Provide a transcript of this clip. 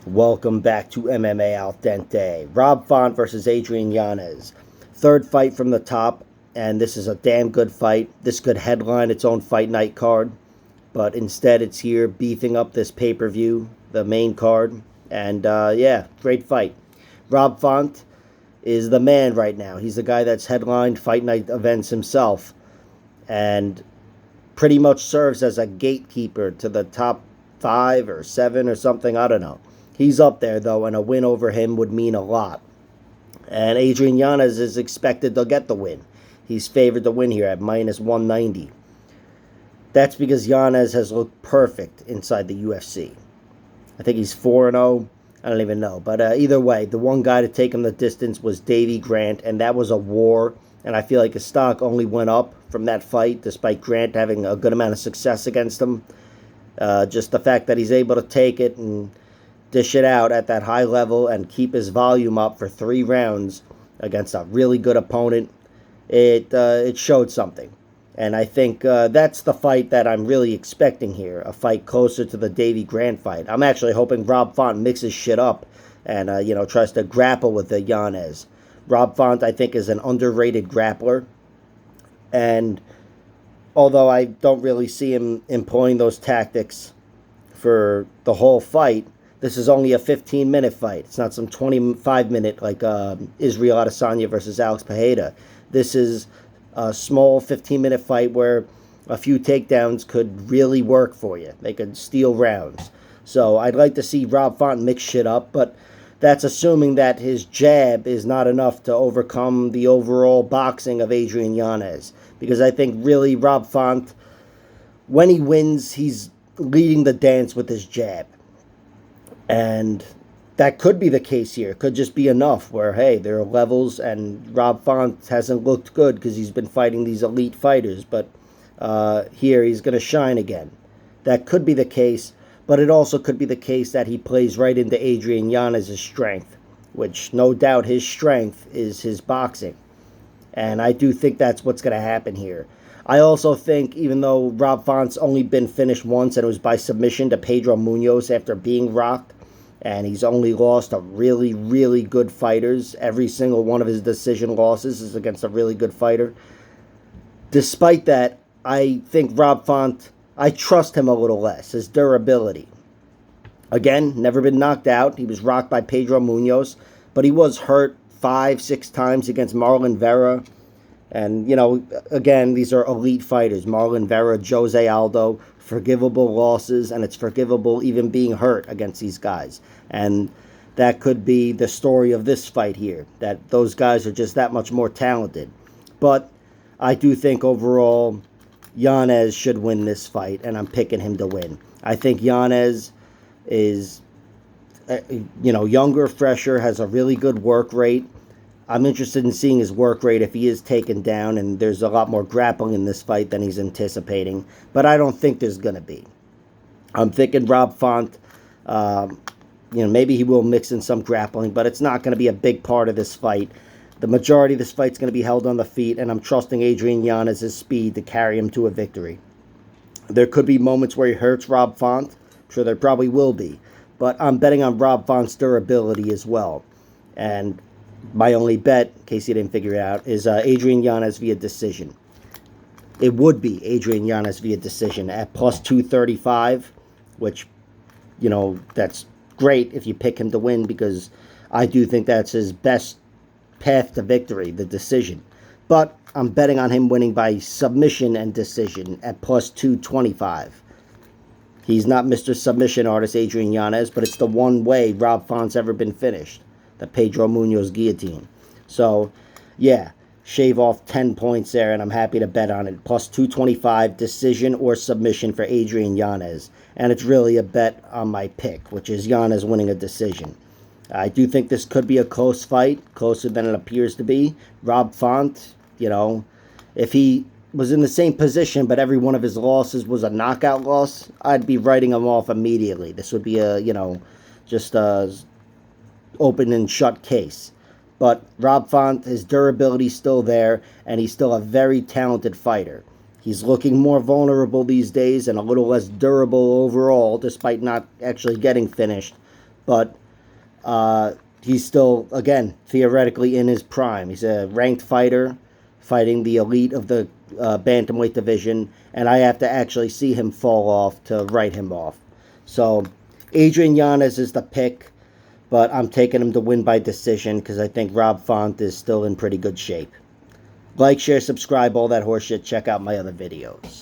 Welcome back to MMA Al Dente. Rob Font versus Adrian Yanez. Third fight from the top, and this is a damn good fight. This could headline its own fight night card, but instead it's here beefing up this pay-per-view, the main card, and yeah, great fight. Rob Font is the man right now. He's the guy that's headlined fight night events himself, and pretty much serves as a gatekeeper to the top 5 or 7 or something. I don't know. He's up there, though, and a win over him would mean a lot. And Adrian Yanez is expected to get the win. He's favored to win here at minus 190. That's because Yanez has looked perfect inside the UFC. I think he's 4-0. I don't even know. But either way, the one guy to take him the distance was Davey Grant, and that was a war. And I feel like his stock only went up from that fight, despite Grant having a good amount of success against him. Just the fact that he's able to take it and dish it out at that high level and keep his volume up for 3 rounds against a really good opponent, it showed something. And I think that's the fight that I'm really expecting here, a fight closer to the Davey Grant fight. I'm actually hoping Rob Font mixes shit up and, tries to grapple with the Yanez. Rob Font, I think, is an underrated grappler. And although I don't really see him employing those tactics for the whole fight, this is only a 15-minute fight. It's not some 25-minute like Israel Adesanya versus Alex Pereira. This is a small 15-minute fight where a few takedowns could really work for you. They could steal rounds. So I'd like to see Rob Font mix shit up, but that's assuming that his jab is not enough to overcome the overall boxing of Adrian Yanez. Because I think really Rob Font, when he wins, he's leading the dance with his jab. And that could be the case here. It could just be enough where, hey, there are levels, and Rob Font hasn't looked good because he's been fighting these elite fighters. But here he's going to shine again. That could be the case, but it also could be the case that he plays right into Adrian Yanez's strength, which no doubt his strength is his boxing. And I do think that's what's going to happen here. I also think, even though Rob Font's only been finished once, and it was by submission to Pedro Munoz after being rocked, and he's only lost to really, really good fighters. Every single one of his decision losses is against a really good fighter. Despite that, I think Rob Font, I trust him a little less. His durability. Again, never been knocked out. He was rocked by Pedro Munoz, but he was hurt 5-6 times against Marlon Vera. And, again, these are elite fighters. Marlon Vera, Jose Aldo, forgivable losses, and it's forgivable even being hurt against these guys. And that could be the story of this fight here, that those guys are just that much more talented. But I do think overall Yanez should win this fight, and I'm picking him to win. I think Yanez is, younger, fresher, has a really good work rate. I'm interested in seeing his work rate if he is taken down, and there's a lot more grappling in this fight than he's anticipating. But I don't think there's going to be. I'm thinking Rob Font, maybe he will mix in some grappling, but it's not going to be a big part of this fight. The majority of this fight's going to be held on the feet, and I'm trusting Adrian Yanez's speed to carry him to a victory. There could be moments where he hurts Rob Font. I'm sure there probably will be. But I'm betting on Rob Font's durability as well. And my only bet, in case you didn't figure it out, is Adrian Yanez via decision. It would be Adrian Yanez via decision at plus 235, which, that's great if you pick him to win, because I do think that's his best path to victory, the decision. But I'm betting on him winning by submission and decision at plus 225. He's not Mr. Submission Artist Adrian Yanez, but it's the one way Rob Font's ever been finished. The Pedro Munoz guillotine. So, yeah, shave off 10 points there, and I'm happy to bet on it. Plus 225, decision or submission for Adrian Yanez. And it's really a bet on my pick, which is Yanez winning a decision. I do think this could be a close fight, closer than it appears to be. Rob Font, if he was in the same position, but every one of his losses was a knockout loss, I'd be writing him off immediately. This would be just a open and shut case. But Rob Font, his durability is still there, and he's still a very talented fighter. He's looking more vulnerable these days and a little less durable overall, despite not actually getting finished. but he's still, again, theoretically in his prime. He's a ranked fighter fighting the elite of the bantamweight division, and I have to actually see him fall off to write him off. So Adrian Yanez is the pick, but I'm taking him to win by decision because I think Rob Font is still in pretty good shape. Like, share, subscribe, all that horseshit. Check out my other videos.